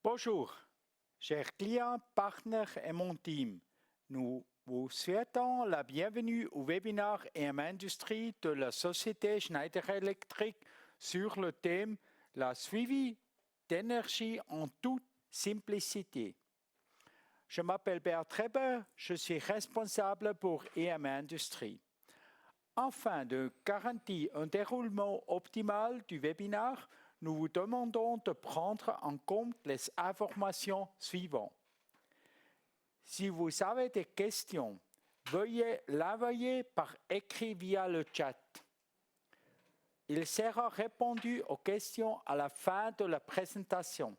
Bonjour, chers clients, partenaires et mon team. Nous vous souhaitons la bienvenue au webinaire EM Industrie de la société Schneider Electric sur le thème La suivi d'énergie en toute simplicité. Je m'appelle Beat Treber, je suis responsable pour EM Industrie. Afin de garantir un déroulement optimal du webinaire, nous vous demandons de prendre en compte les informations suivantes. Si vous avez des questions, veuillez l'envoyer par écrit via le chat. Il sera répondu aux questions à la fin de la présentation.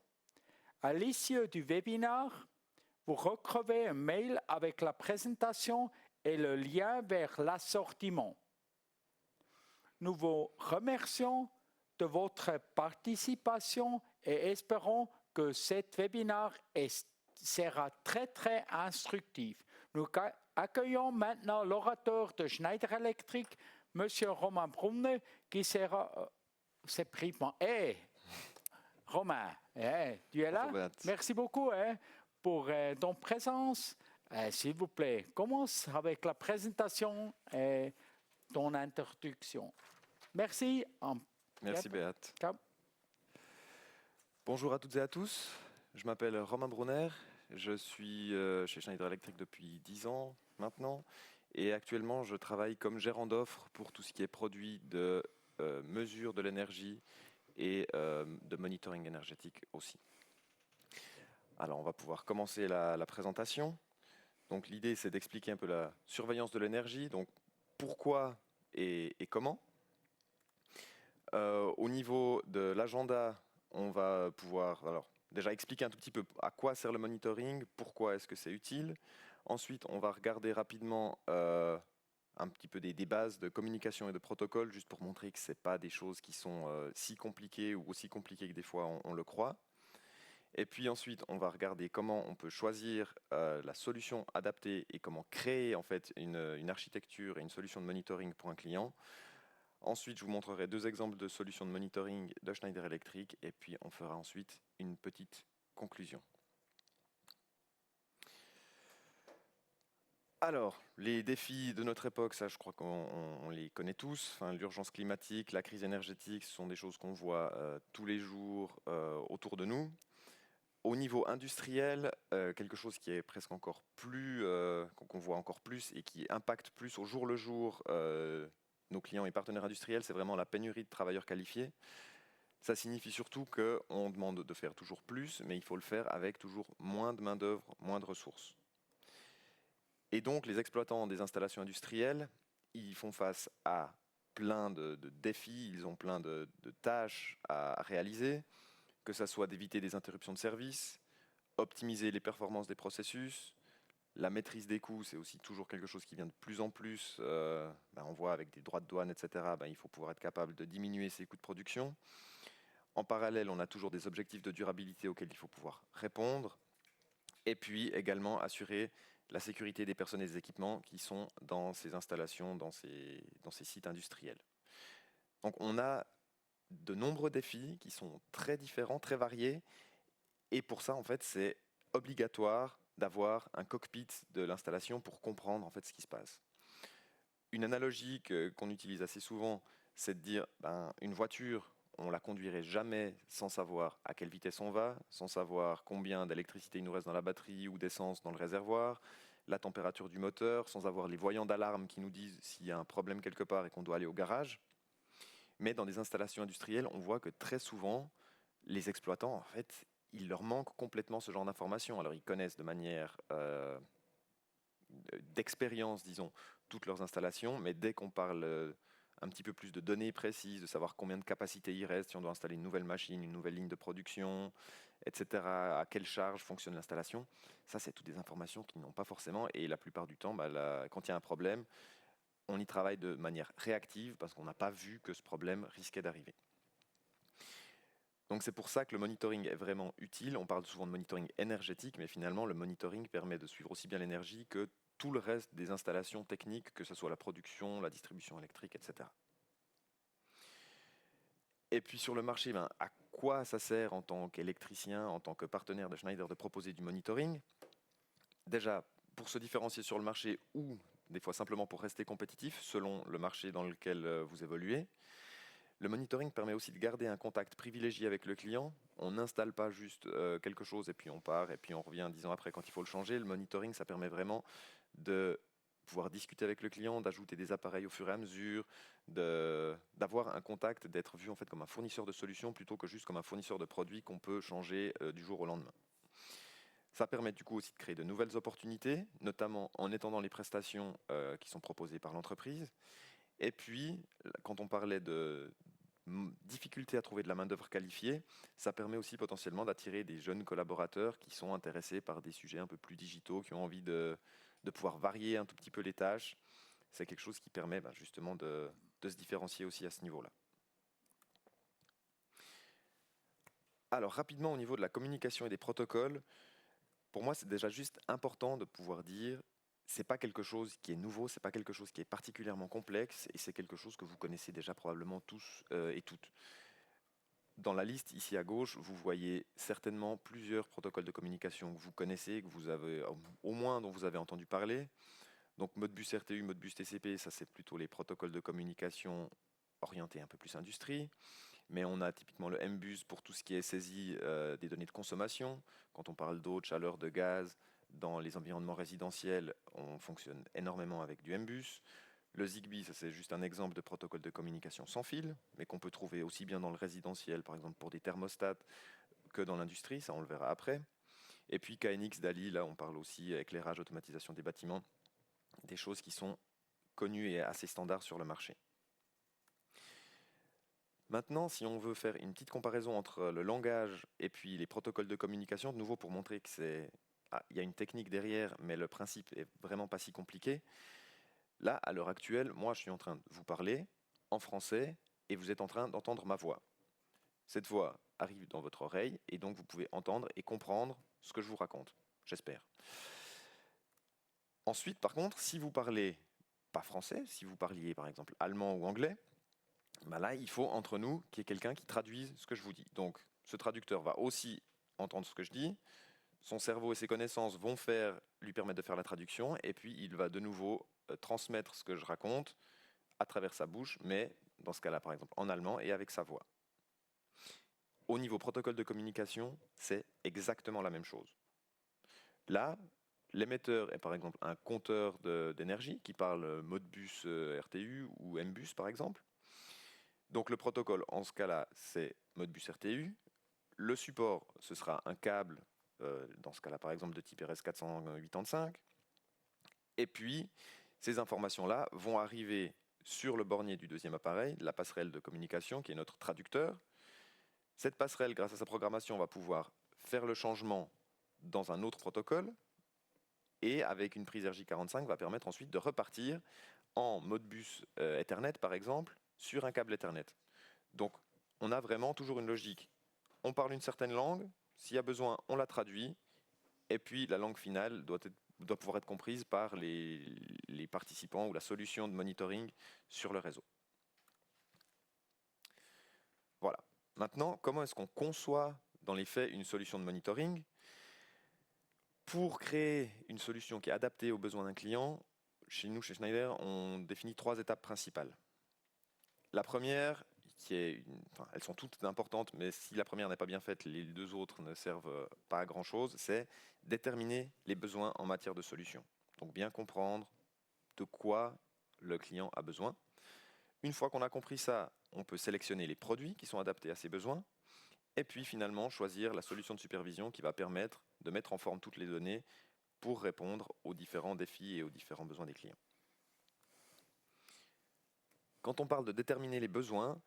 À l'issue du webinaire, vous recevez un mail avec la présentation et le lien vers l'assortiment. Nous vous remercions de votre participation et espérons que cet webinaire sera très instructif. Nous accueillons maintenant l'orateur de Schneider Electric, M. Romain Brunner, qui sera... c'est pris. Romain, tu es là? Merci beaucoup pour ton présence. S'il vous plaît, commence avec la présentation et ton introduction. Merci. Merci Beat. Bonjour à toutes et à tous. Je m'appelle Romain Brunner. Je suis chez Schneider Electric depuis 10 ans maintenant. Et actuellement, je travaille comme gérant d'offres pour tout ce qui est produit de mesure de l'énergie et de monitoring énergétique aussi. Alors, on va pouvoir commencer la présentation. Donc, l'idée, c'est d'expliquer un peu la surveillance de l'énergie. Donc, pourquoi et comment. Au niveau de l'agenda, on va pouvoir déjà expliquer un tout petit peu à quoi sert le monitoring, pourquoi est-ce que c'est utile. Ensuite, on va regarder rapidement un petit peu des bases de communication et de protocole, juste pour montrer que ce n'est pas des choses qui sont si compliquées ou aussi compliquées que des fois on le croit. Et puis ensuite, on va regarder comment on peut choisir la solution adaptée et comment créer en fait une architecture et une solution de monitoring pour un client. Ensuite, je vous montrerai 2 exemples de solutions de monitoring de Schneider Electric et puis on fera ensuite une petite conclusion. Alors, les défis de notre époque, ça je crois qu'on les connaît tous. Enfin, l'urgence climatique, la crise énergétique, ce sont des choses qu'on voit tous les jours autour de nous. Au niveau industriel, quelque chose qui est presque encore plus, qu'on voit encore plus et qui impacte plus au jour le jour nos clients et partenaires industriels, c'est vraiment la pénurie de travailleurs qualifiés. Ça signifie surtout qu'on demande de faire toujours plus, mais il faut le faire avec toujours moins de main-d'œuvre, moins de ressources. Et donc, les exploitants des installations industrielles, ils font face à plein de défis, ils ont plein de tâches à réaliser, que ce soit d'éviter des interruptions de service, optimiser les performances des processus. La maîtrise des coûts, c'est aussi toujours quelque chose qui vient de plus en plus. On voit avec des droits de douane, etc., il faut pouvoir être capable de diminuer ses coûts de production. En parallèle, on a toujours des objectifs de durabilité auxquels il faut pouvoir répondre. Et puis également assurer la sécurité des personnes et des équipements qui sont dans ces installations, dans ces sites industriels. Donc on a de nombreux défis qui sont très différents, très variés. Et pour ça, en fait, c'est obligatoire d'avoir un cockpit de l'installation pour comprendre en fait ce qui se passe. Une analogie qu'on utilise assez souvent, c'est de dire une voiture, on la conduirait jamais sans savoir à quelle vitesse on va, sans savoir combien d'électricité il nous reste dans la batterie ou d'essence dans le réservoir, la température du moteur, sans avoir les voyants d'alarme qui nous disent s'il y a un problème quelque part et qu'on doit aller au garage. Mais dans des installations industrielles, on voit que très souvent, les exploitants, en fait, il leur manque complètement ce genre d'informations. Alors, ils connaissent de manière d'expérience, disons, toutes leurs installations, mais dès qu'on parle un petit peu plus de données précises, de savoir combien de capacité il reste, si on doit installer une nouvelle machine, une nouvelle ligne de production, etc., à quelle charge fonctionne l'installation, ça, c'est toutes des informations qu'ils n'ont pas forcément. Et la plupart du temps, quand il y a un problème, on y travaille de manière réactive parce qu'on n'a pas vu que ce problème risquait d'arriver. Donc c'est pour ça que le monitoring est vraiment utile. On parle souvent de monitoring énergétique, mais finalement le monitoring permet de suivre aussi bien l'énergie que tout le reste des installations techniques, que ce soit la production, la distribution électrique, etc. Et puis sur le marché, à quoi ça sert en tant qu'électricien, en tant que partenaire de Schneider de proposer du monitoring? Déjà, pour se différencier sur le marché ou des fois simplement pour rester compétitif selon le marché dans lequel vous évoluez. Le monitoring permet aussi de garder un contact privilégié avec le client. On n'installe pas juste quelque chose et puis on part et puis on revient 10 ans après quand il faut le changer. Le monitoring, ça permet vraiment de pouvoir discuter avec le client, d'ajouter des appareils au fur et à mesure, d'avoir un contact, d'être vu en fait comme un fournisseur de solutions plutôt que juste comme un fournisseur de produits qu'on peut changer du jour au lendemain. Ça permet du coup aussi de créer de nouvelles opportunités, notamment en étendant les prestations qui sont proposées par l'entreprise. Et puis, quand on parlait de difficulté à trouver de la main-d'œuvre qualifiée, ça permet aussi potentiellement d'attirer des jeunes collaborateurs qui sont intéressés par des sujets un peu plus digitaux, qui ont envie de pouvoir varier un tout petit peu les tâches. C'est quelque chose qui permet justement de se différencier aussi à ce niveau-là. Alors rapidement au niveau de la communication et des protocoles, pour moi c'est déjà juste important de pouvoir dire c'est pas quelque chose qui est nouveau, c'est pas quelque chose qui est particulièrement complexe et c'est quelque chose que vous connaissez déjà probablement tous et toutes. Dans la liste ici à gauche, vous voyez certainement plusieurs protocoles de communication que vous connaissez, que vous avez au moins dont vous avez entendu parler. Donc Modbus RTU, Modbus TCP, ça c'est plutôt les protocoles de communication orientés un peu plus industrie. Mais on a typiquement le MBus pour tout ce qui est saisie des données de consommation. Quand on parle d'eau, de chaleur, de gaz, dans les environnements résidentiels, on fonctionne énormément avec du MBus. Le Zigbee, ça c'est juste un exemple de protocole de communication sans fil, mais qu'on peut trouver aussi bien dans le résidentiel, par exemple pour des thermostats, que dans l'industrie, ça on le verra après. Et puis KNX, DALI, là on parle aussi éclairage, automatisation des bâtiments, des choses qui sont connues et assez standards sur le marché. Maintenant, si on veut faire une petite comparaison entre le langage et puis les protocoles de communication, de nouveau pour montrer que il y a une technique derrière, mais le principe est vraiment pas si compliqué. Là, à l'heure actuelle, moi, je suis en train de vous parler en français et vous êtes en train d'entendre ma voix. Cette voix arrive dans votre oreille et donc vous pouvez entendre et comprendre ce que je vous raconte, j'espère. Ensuite, par contre, si vous parlez pas français, si vous parliez par exemple allemand ou anglais, là, il faut entre nous qu'il y ait quelqu'un qui traduise ce que je vous dis. Donc, ce traducteur va aussi entendre ce que je dis, son cerveau et ses connaissances vont lui permettre de faire la traduction, et puis il va de nouveau transmettre ce que je raconte à travers sa bouche, mais dans ce cas-là, par exemple, en allemand et avec sa voix. Au niveau protocole de communication, c'est exactement la même chose. Là, l'émetteur est par exemple un compteur d'énergie qui parle Modbus RTU ou MBus par exemple. Donc le protocole, en ce cas-là, c'est Modbus RTU. Le support, ce sera un câble, dans ce cas-là, par exemple, de type RS485. Et puis, ces informations-là vont arriver sur le bornier du deuxième appareil, la passerelle de communication, qui est notre traducteur. Cette passerelle, grâce à sa programmation, va pouvoir faire le changement dans un autre protocole, et avec une prise RJ45, va permettre ensuite de repartir en Modbus Ethernet, par exemple, sur un câble Ethernet. Donc, on a vraiment toujours une logique. On parle une certaine langue, s'il y a besoin, on la traduit, et puis la langue finale doit pouvoir être comprise par les participants ou la solution de monitoring sur le réseau. Voilà. Maintenant, comment est-ce qu'on conçoit dans les faits une solution de monitoring? Pour créer une solution qui est adaptée aux besoins d'un client, chez nous, chez Schneider, on définit 3 étapes principales. La première, elles sont toutes importantes, mais si la première n'est pas bien faite, les 2 autres ne servent pas à grand-chose, c'est déterminer les besoins en matière de solution. Donc bien comprendre de quoi le client a besoin. Une fois qu'on a compris ça, on peut sélectionner les produits qui sont adaptés à ces besoins, et puis finalement choisir la solution de supervision qui va permettre de mettre en forme toutes les données pour répondre aux différents défis et aux différents besoins des clients. Quand on parle de déterminer les besoins,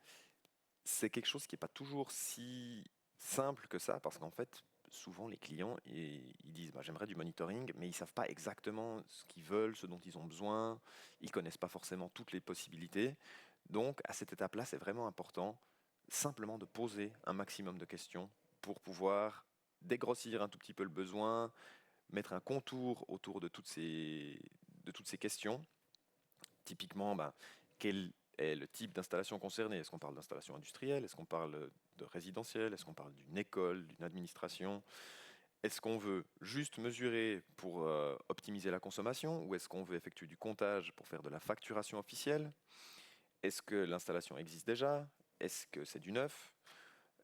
c'est quelque chose qui n'est pas toujours si simple que ça, parce qu'en fait, souvent les clients ils disent j'aimerais du monitoring, mais ils ne savent pas exactement ce qu'ils veulent, ce dont ils ont besoin, ils ne connaissent pas forcément toutes les possibilités. Donc à cette étape-là, c'est vraiment important simplement de poser un maximum de questions pour pouvoir dégrossir un tout petit peu le besoin, mettre un contour autour de toutes ces questions. Typiquement, quelle est le type d'installation concernée. Est-ce qu'on parle d'installation industrielle? Est-ce qu'on parle de résidentiel? Est-ce qu'on parle d'une école, d'une administration? Est-ce qu'on veut juste mesurer pour optimiser la consommation ou est-ce qu'on veut effectuer du comptage pour faire de la facturation officielle? Est-ce que l'installation existe déjà? Est-ce que c'est du neuf?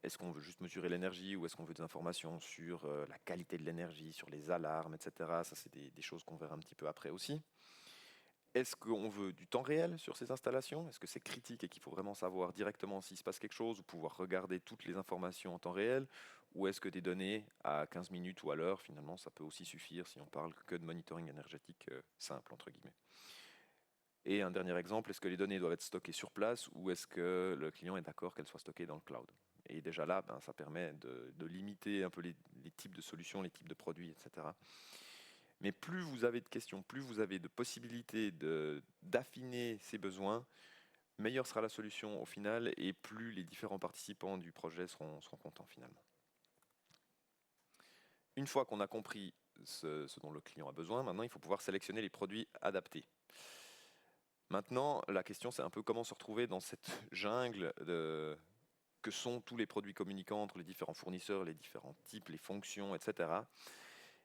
Est-ce qu'on veut juste mesurer l'énergie ou est-ce qu'on veut des informations sur la qualité de l'énergie, sur les alarmes, etc. Ça, c'est des choses qu'on verra un petit peu après aussi. Est-ce qu'on veut du temps réel sur ces installations? Est-ce que c'est critique et qu'il faut vraiment savoir directement s'il se passe quelque chose ou pouvoir regarder toutes les informations en temps réel? Ou est-ce que des données à 15 minutes ou à l'heure, finalement, ça peut aussi suffire si on parle que de monitoring énergétique simple, entre guillemets? Et un dernier exemple, est-ce que les données doivent être stockées sur place ou est-ce que le client est d'accord qu'elles soient stockées dans le cloud? Et déjà là, ça permet de limiter un peu les types de solutions, les types de produits, etc. Mais plus vous avez de questions, plus vous avez de possibilités d'affiner ces besoins, meilleure sera la solution au final et plus les différents participants du projet seront contents finalement. Une fois qu'on a compris ce dont le client a besoin, maintenant il faut pouvoir sélectionner les produits adaptés. Maintenant, la question c'est un peu comment se retrouver dans cette jungle que sont tous les produits communicants entre les différents fournisseurs, les différents types, les fonctions, etc.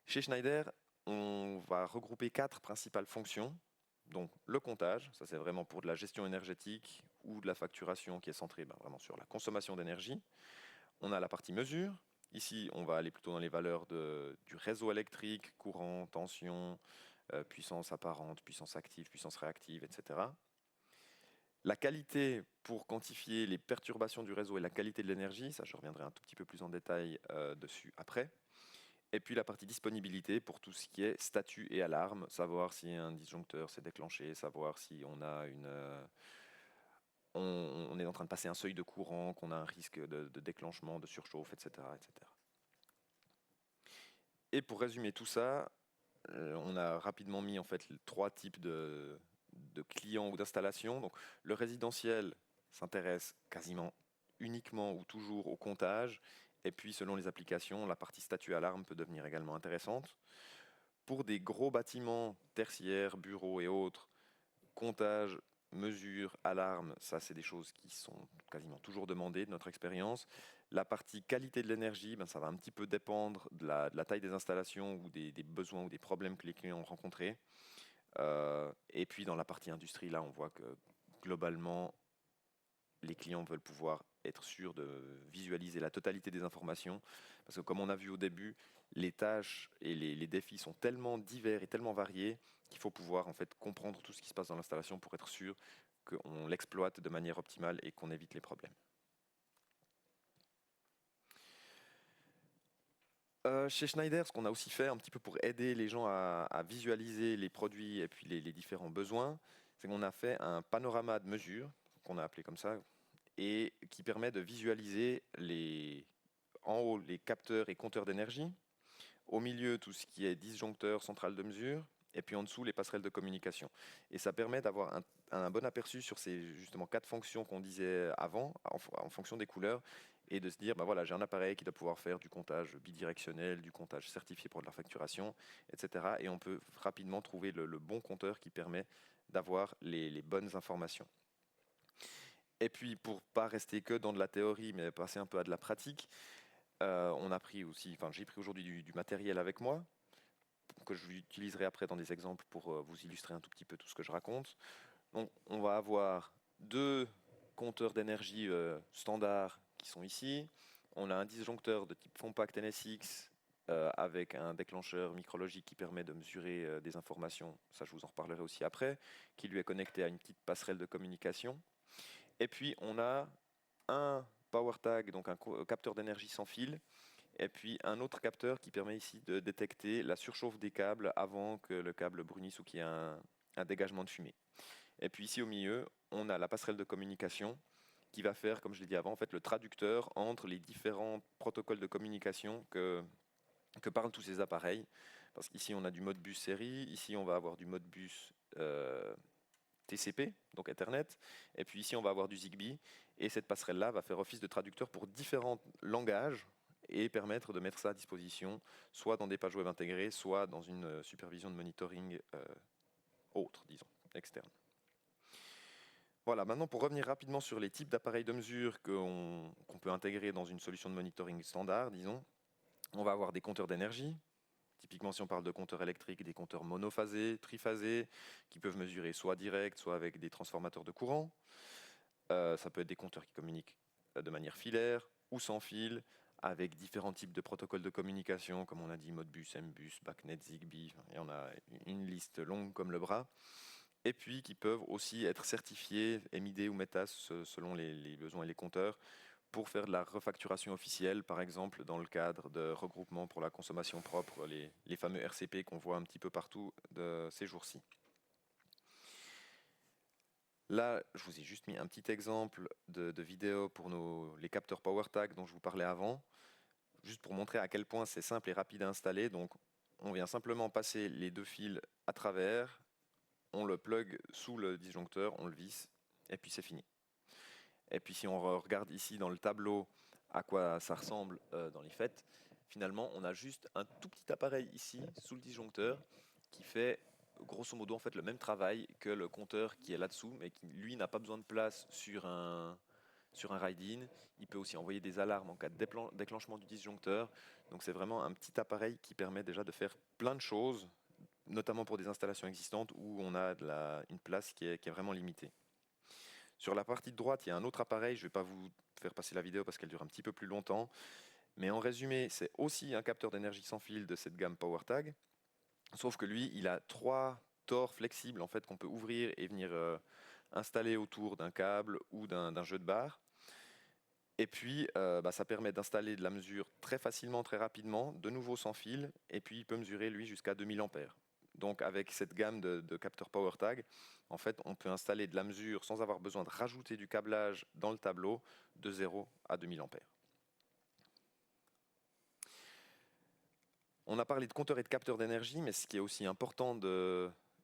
Chez Schneider, on va regrouper 4 principales fonctions. Donc le comptage, ça c'est vraiment pour de la gestion énergétique ou de la facturation qui est centrée vraiment sur la consommation d'énergie. On a la partie mesure. Ici, on va aller plutôt dans les valeurs du réseau électrique, courant, tension, puissance apparente, puissance active, puissance réactive, etc. La qualité pour quantifier les perturbations du réseau et la qualité de l'énergie, ça je reviendrai un tout petit peu plus en détail dessus après. Et puis la partie disponibilité pour tout ce qui est statut et alarme, savoir si un disjoncteur s'est déclenché, savoir si on a on est en train de passer un seuil de courant, qu'on a un risque de déclenchement, de surchauffe, etc., etc. Et pour résumer tout ça, on a rapidement mis en fait 3 types de clients ou d'installations. Donc le résidentiel s'intéresse quasiment uniquement ou toujours au comptage. Et puis selon les applications, la partie statut alarme peut devenir également intéressante. Pour des gros bâtiments tertiaires, bureaux et autres, comptage, mesure, alarme, ça c'est des choses qui sont quasiment toujours demandées de notre expérience. La partie qualité de l'énergie, ça va un petit peu dépendre de la taille des installations ou des besoins ou des problèmes que les clients ont rencontrés. Et puis dans la partie industrie, là on voit que globalement, les clients veulent pouvoir être sûrs de visualiser la totalité des informations. Parce que comme on a vu au début, les tâches et les défis sont tellement divers et tellement variés qu'il faut pouvoir en fait comprendre tout ce qui se passe dans l'installation pour être sûr qu'on l'exploite de manière optimale et qu'on évite les problèmes. Chez Schneider, ce qu'on a aussi fait un petit peu pour aider les gens à visualiser les produits et puis les différents besoins, c'est qu'on a fait un panorama de mesures, qu'on a appelé comme ça, et qui permet de visualiser en haut les capteurs et compteurs d'énergie, au milieu tout ce qui est disjoncteur, centrale de mesure, et puis en dessous les passerelles de communication. Et ça permet d'avoir un bon aperçu sur ces justement 4 fonctions qu'on disait avant, en fonction des couleurs, et de se dire, voilà, j'ai un appareil qui doit pouvoir faire du comptage bidirectionnel, du comptage certifié pour de la facturation, etc. Et on peut rapidement trouver le bon compteur qui permet d'avoir les bonnes informations. Et puis, pour pas rester que dans de la théorie, mais passer un peu à de la pratique, on a pris aussi, j'ai pris aujourd'hui du matériel avec moi, que j'utiliserai après dans des exemples pour vous illustrer un tout petit peu tout ce que je raconte. Donc, on va avoir 2 compteurs d'énergie standards qui sont ici. On a un disjoncteur de type Compact NSX avec un déclencheur micrologique qui permet de mesurer des informations, ça je vous en reparlerai aussi après, qui lui est connecté à une petite passerelle de communication. Et puis on a un power tag, donc un capteur d'énergie sans fil, et puis un autre capteur qui permet ici de détecter la surchauffe des câbles avant que le câble brunisse ou qu'il y ait un dégagement de fumée. Et puis ici au milieu, on a la passerelle de communication qui va faire, comme je l'ai dit avant, en fait, le traducteur entre les différents protocoles de communication que parlent tous ces appareils. Parce qu'ici on a du mode bus série, ici on va avoir du mode bus TCP, donc Ethernet, et puis ici on va avoir du Zigbee, et cette passerelle-là va faire office de traducteur pour différents langages et permettre de mettre ça à disposition, soit dans des pages web intégrées, soit dans une supervision de monitoring autre, disons, externe. Voilà, maintenant pour revenir rapidement sur les types d'appareils de mesure qu'on peut intégrer dans une solution de monitoring standard, disons, on va avoir des compteurs d'énergie. Typiquement, si on parle de compteurs électriques, des compteurs monophasés, triphasés, qui peuvent mesurer soit direct, soit avec des transformateurs de courant. Ça peut être des compteurs qui communiquent de manière filaire ou sans fil, avec différents types de protocoles de communication, comme on a dit, Modbus, Mbus, BACnet, Zigbee, et on a une liste longue comme le bras. Et puis qui peuvent aussi être certifiés, MID ou METAS, selon les besoins et les compteurs, pour faire de la refacturation officielle, par exemple dans le cadre de regroupements pour la consommation propre, les fameux RCP qu'on voit un petit peu partout de ces jours-ci. Là, je vous ai juste mis un petit exemple de vidéo pour les capteurs PowerTag dont je vous parlais avant, juste pour montrer à quel point c'est simple et rapide à installer. Donc, on vient simplement passer les deux fils à travers, on le plug sous le disjoncteur, on le visse, et puis c'est fini. Et puis si on regarde ici dans le tableau à quoi ça ressemble dans les faits, finalement on a juste un tout petit appareil ici sous le disjoncteur qui fait grosso modo en fait le même travail que le compteur qui est là-dessous, mais qui lui n'a pas besoin de place sur un ride-in. Il peut aussi envoyer des alarmes en cas de déclenchement du disjoncteur. Donc c'est vraiment un petit appareil qui permet déjà de faire plein de choses, notamment pour des installations existantes où on a une place qui est vraiment limitée. Sur la partie de droite, il y a un autre appareil, je ne vais pas vous faire passer la vidéo parce qu'elle dure un petit peu plus longtemps, mais en résumé, c'est aussi un capteur d'énergie sans fil de cette gamme PowerTag, sauf que lui, il a 3 tors flexibles en fait, qu'on peut ouvrir et venir installer autour d'un câble ou d'un jeu de barre. Et puis, ça permet d'installer de la mesure très facilement, très rapidement, de nouveau sans fil, et puis il peut mesurer lui jusqu'à 2000 ampères. Donc avec cette gamme de capteurs PowerTag, en fait, on peut installer de la mesure sans avoir besoin de rajouter du câblage dans le tableau de 0 à 2000 ampères. On a parlé de compteurs et de capteurs d'énergie, mais ce qui est aussi important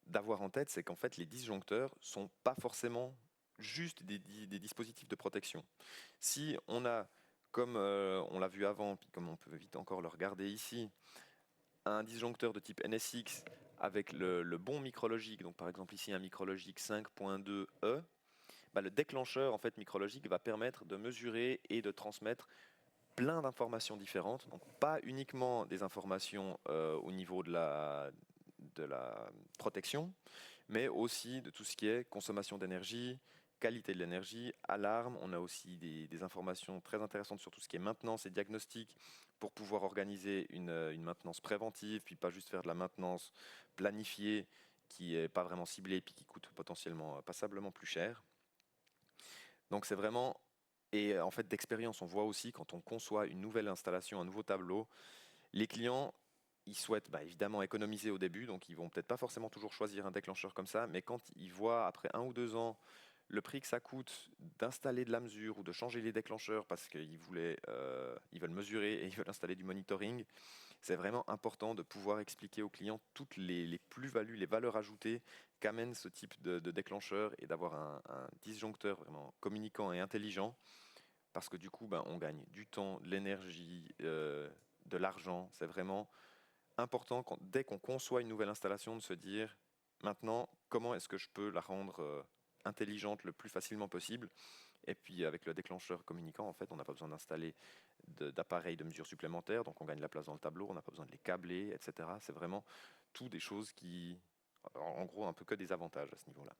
d'avoir en tête, c'est qu'en fait, les disjoncteurs ne sont pas forcément juste des dispositifs de protection. Si on a, comme on l'a vu avant, puis comme on peut vite encore le regarder ici, un disjoncteur de type NSX avec le bon micrologique, donc par exemple ici un micrologique 5.2E, le déclencheur en fait micrologique va permettre de mesurer et de transmettre plein d'informations différentes, donc pas uniquement des informations au niveau de la protection, mais aussi de tout ce qui est consommation d'énergie, qualité de l'énergie, alarme. On a aussi des informations très intéressantes sur tout ce qui est maintenance et diagnostic pour pouvoir organiser une maintenance préventive, puis pas juste faire de la maintenance planifiée qui n'est pas vraiment ciblée et puis qui coûte potentiellement passablement plus cher. Donc c'est vraiment, et en fait d'expérience, on voit aussi quand on conçoit une nouvelle installation, un nouveau tableau, les clients, ils souhaitent évidemment économiser au début, donc ils vont peut-être pas forcément toujours choisir un déclencheur comme ça, mais quand ils voient après 1 ou 2 ans le prix que ça coûte d'installer de la mesure ou de changer les déclencheurs parce qu'ils ils veulent mesurer et ils veulent installer du monitoring, c'est vraiment important de pouvoir expliquer aux clients toutes les plus-values, les valeurs ajoutées qu'amène ce type de déclencheur et d'avoir un disjoncteur vraiment communicant et intelligent parce que du coup, on gagne du temps, de l'énergie, de l'argent. C'est vraiment important, dès qu'on conçoit une nouvelle installation, de se dire maintenant, comment est-ce que je peux la rendre intelligente le plus facilement possible. Et puis avec le déclencheur communicant, en fait, on n'a pas besoin d'installer d'appareils de mesure supplémentaires, donc on gagne la place dans le tableau, on n'a pas besoin de les câbler, etc. C'est vraiment tout des choses qui, en gros, un peu que des avantages à ce niveau-là.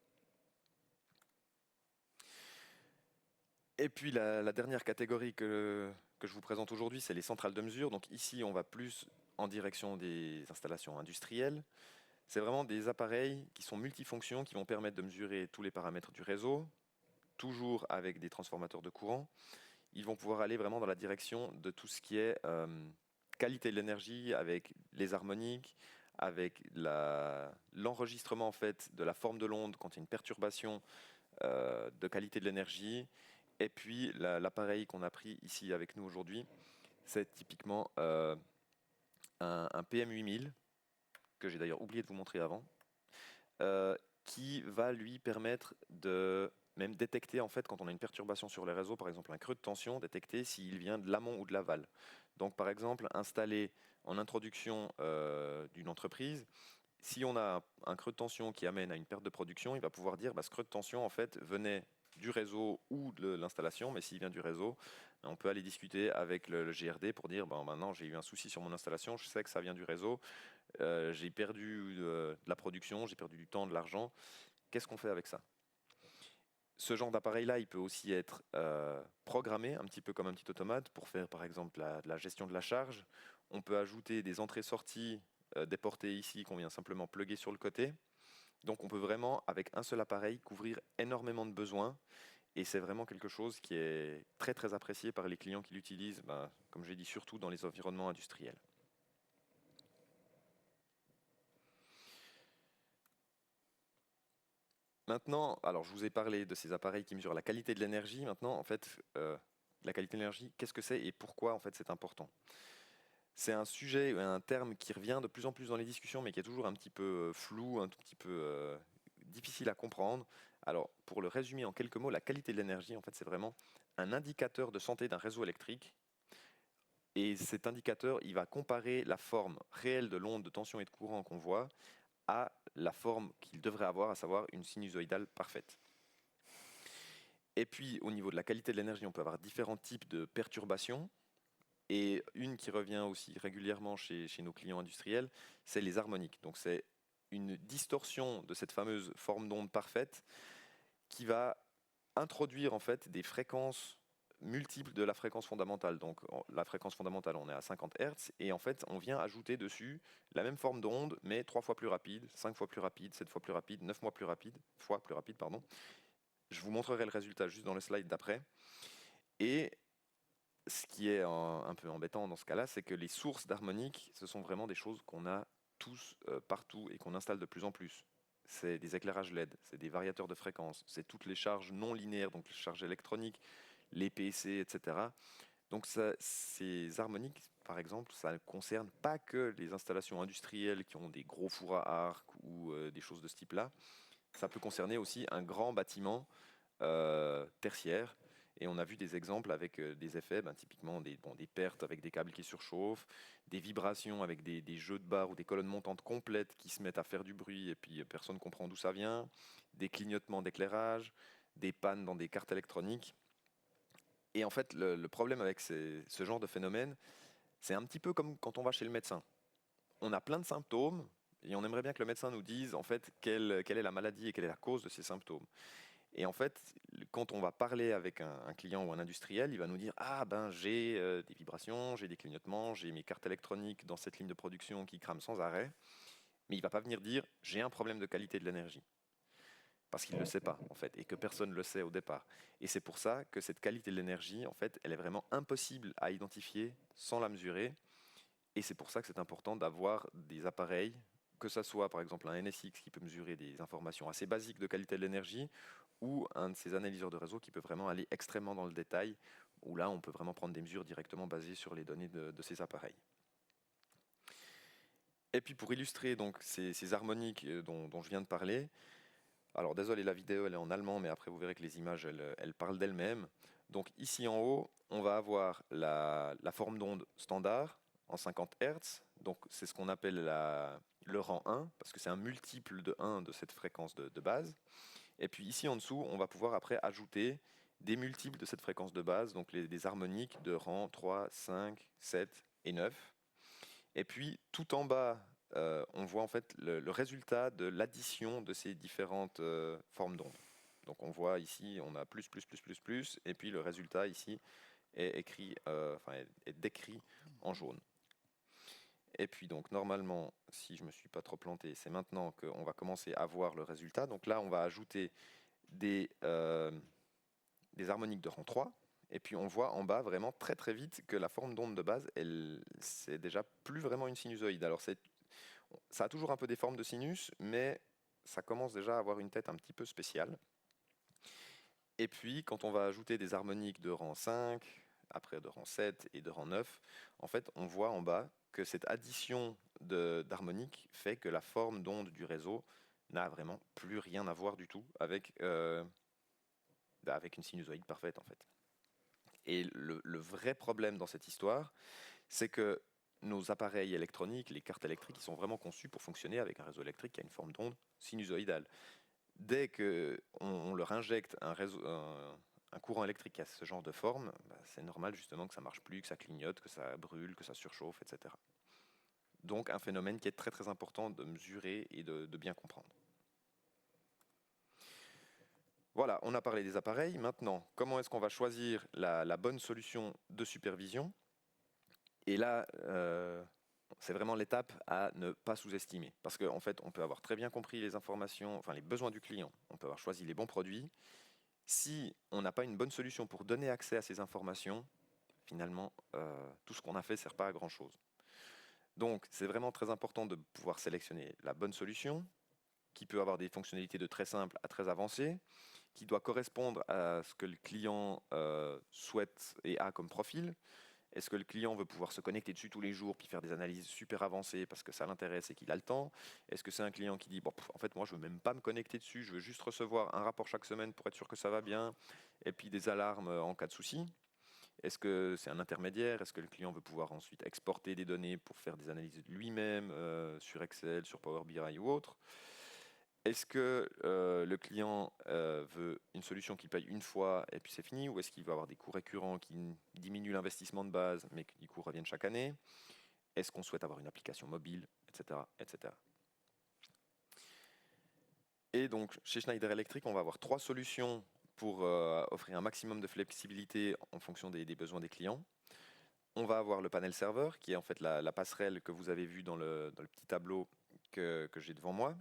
Et puis la dernière catégorie que je vous présente aujourd'hui, c'est les centrales de mesure. Donc ici, on va plus en direction des installations industrielles. C'est vraiment des appareils qui sont multifonctions, qui vont permettre de mesurer tous les paramètres du réseau, toujours avec des transformateurs de courant. Ils vont pouvoir aller vraiment dans la direction de tout ce qui est qualité de l'énergie, avec les harmoniques, avec l'enregistrement en fait de la forme de l'onde quand il y a une perturbation de qualité de l'énergie. Et puis l'appareil qu'on a pris ici avec nous aujourd'hui, c'est typiquement un PM8000, que j'ai d'ailleurs oublié de vous montrer avant, qui va lui permettre de même détecter en fait quand on a une perturbation sur les réseaux, par exemple un creux de tension, détecter s'il vient de l'amont ou de l'aval. Donc par exemple installé en introduction d'une entreprise, si on a un creux de tension qui amène à une perte de production, il va pouvoir dire ce creux de tension en fait venait du réseau ou de l'installation, mais s'il vient du réseau, on peut aller discuter avec le GRD pour dire maintenant j'ai eu un souci sur mon installation, je sais que ça vient du réseau, j'ai perdu de la production, j'ai perdu du temps, de l'argent, qu'est-ce qu'on fait avec ça? Ce genre d'appareil-là, il peut aussi être programmé un petit peu comme un petit automate pour faire par exemple de la gestion de la charge. On peut ajouter des entrées-sorties des portées ici qu'on vient simplement plugger sur le côté. Donc on peut vraiment, avec un seul appareil, couvrir énormément de besoins. Et c'est vraiment quelque chose qui est très très apprécié par les clients qui l'utilisent, comme j'ai dit, surtout dans les environnements industriels. Maintenant, alors je vous ai parlé de ces appareils qui mesurent la qualité de l'énergie. Maintenant, en fait, la qualité de l'énergie, qu'est-ce que c'est et pourquoi en fait c'est important? C'est un sujet, un terme qui revient de plus en plus dans les discussions, mais qui est toujours un petit peu flou, un tout petit peu difficile à comprendre. Alors, pour le résumer en quelques mots, la qualité de l'énergie, en fait, c'est vraiment un indicateur de santé d'un réseau électrique. Et cet indicateur, il va comparer la forme réelle de l'onde de tension et de courant qu'on voit à la forme qu'il devrait avoir, à savoir une sinusoïdale parfaite. Et puis, au niveau de la qualité de l'énergie, on peut avoir différents types de perturbations. Et une qui revient aussi régulièrement chez nos clients industriels, c'est les harmoniques. Donc c'est une distorsion de cette fameuse forme d'onde parfaite qui va introduire en fait des fréquences multiples de la fréquence fondamentale. Donc la fréquence fondamentale, on est à 50 Hz et en fait on vient ajouter dessus la même forme d'onde mais 3 fois plus rapide, 5 fois plus rapide, 7 fois plus rapide, 9 fois plus rapide, pardon. Je vous montrerai le résultat juste dans le slide d'après. Et ce qui est un peu embêtant dans ce cas-là, c'est que les sources d'harmonique, ce sont vraiment des choses qu'on a tous partout et qu'on installe de plus en plus. C'est des éclairages LED, c'est des variateurs de fréquence, c'est toutes les charges non linéaires, donc les charges électroniques, les PC, etc. Donc ces harmoniques, par exemple, ça ne concerne pas que les installations industrielles qui ont des gros fours à arc ou des choses de ce type-là. Ça peut concerner aussi un grand bâtiment tertiaire. Et on a vu des exemples avec des effets, typiquement des pertes avec des câbles qui surchauffent, des vibrations avec des jeux de barres ou des colonnes montantes complètes qui se mettent à faire du bruit et puis personne ne comprend d'où ça vient, des clignotements d'éclairage, des pannes dans des cartes électroniques. Et en fait, le problème avec ce genre de phénomène, c'est un petit peu comme quand on va chez le médecin. On a plein de symptômes et on aimerait bien que le médecin nous dise en fait quelle est la maladie et quelle est la cause de ces symptômes. Et en fait, quand on va parler avec un client ou un industriel, il va nous dire ah j'ai des vibrations, j'ai des clignotements, j'ai mes cartes électroniques dans cette ligne de production qui crament sans arrêt, mais il va pas venir dire j'ai un problème de qualité de l'énergie. Parce qu'il ne le sait pas, en fait, et que personne ne le sait au départ. Et c'est pour ça que cette qualité de l'énergie, en fait, elle est vraiment impossible à identifier sans la mesurer. Et c'est pour ça que c'est important d'avoir des appareils, que ce soit par exemple un NSX qui peut mesurer des informations assez basiques de qualité de l'énergie, ou un de ces analyseurs de réseau qui peut vraiment aller extrêmement dans le détail, où là on peut vraiment prendre des mesures directement basées sur les données de ces appareils. Et puis pour illustrer donc ces harmoniques dont je viens de parler, alors désolé, la vidéo elle est en allemand, mais après vous verrez que les images elles parlent d'elles-mêmes. Donc ici en haut, on va avoir la forme d'onde standard en 50 Hz, donc c'est ce qu'on appelle le rang 1, parce que c'est un multiple de 1 de cette fréquence de base. Et puis ici en dessous, on va pouvoir après ajouter des multiples de cette fréquence de base, donc des harmoniques de rang 3, 5, 7 et 9. Et puis tout en bas, on voit en fait le résultat de l'addition de ces différentes formes d'ondes. Donc on voit ici, on a plus, et puis le résultat ici est est décrit en jaune. Et puis donc normalement, si je ne me suis pas trop planté, c'est maintenant qu'on va commencer à voir le résultat. Donc là, on va ajouter des harmoniques de rang 3. Et puis on voit en bas vraiment très très vite que la forme d'onde de base, c'est déjà plus vraiment une sinusoïde. Alors ça a toujours un peu des formes de sinus, mais ça commence déjà à avoir une tête un petit peu spéciale. Et puis quand on va ajouter des harmoniques de rang 5, après de rang 7 et de rang 9, en fait on voit en bas que cette addition d'harmoniques fait que la forme d'onde du réseau n'a vraiment plus rien à voir du tout avec une sinusoïde parfaite en fait. Et le vrai problème dans cette histoire, c'est que nos appareils électroniques, les cartes électriques, ils sont vraiment conçus pour fonctionner avec un réseau électrique qui a une forme d'onde sinusoïdale. Dès qu'on leur injecte un courant électrique qui a ce genre de forme, c'est normal justement que ça ne marche plus, que ça clignote, que ça brûle, que ça surchauffe, etc. Donc un phénomène qui est très très important de mesurer et de bien comprendre. Voilà, on a parlé des appareils. Maintenant, comment est-ce qu'on va choisir la bonne solution de supervision? Et là, c'est vraiment l'étape à ne pas sous-estimer. Parce qu'en fait, on peut avoir très bien compris les informations, enfin les besoins du client, on peut avoir choisi les bons produits. Si on n'a pas une bonne solution pour donner accès à ces informations, finalement, tout ce qu'on a fait ne sert pas à grand-chose. Donc, c'est vraiment très important de pouvoir sélectionner la bonne solution, qui peut avoir des fonctionnalités de très simples à très avancées, qui doit correspondre à ce que le client souhaite et a comme profil. Est-ce que le client veut pouvoir se connecter dessus tous les jours puis faire des analyses super avancées parce que ça l'intéresse et qu'il a le temps? Est-ce que c'est un client qui dit bon, en fait moi je veux même pas me connecter dessus, je veux juste recevoir un rapport chaque semaine pour être sûr que ça va bien et puis des alarmes en cas de souci? Est-ce que c'est un intermédiaire? Est-ce que le client veut pouvoir ensuite exporter des données pour faire des analyses lui-même sur Excel, sur Power BI ou autre? Est-ce que le client veut une solution qu'il paye une fois et puis c'est fini? Ou est-ce qu'il va avoir des coûts récurrents qui diminuent l'investissement de base mais qui du coup reviennent chaque année? Est-ce qu'on souhaite avoir une application mobile, etc., etc. Et donc chez Schneider Electric, on va avoir 3 solutions pour offrir un maximum de flexibilité en fonction des besoins des clients. On va avoir le panel serveur qui est en fait la passerelle que vous avez vue dans le petit tableau que j'ai devant moi.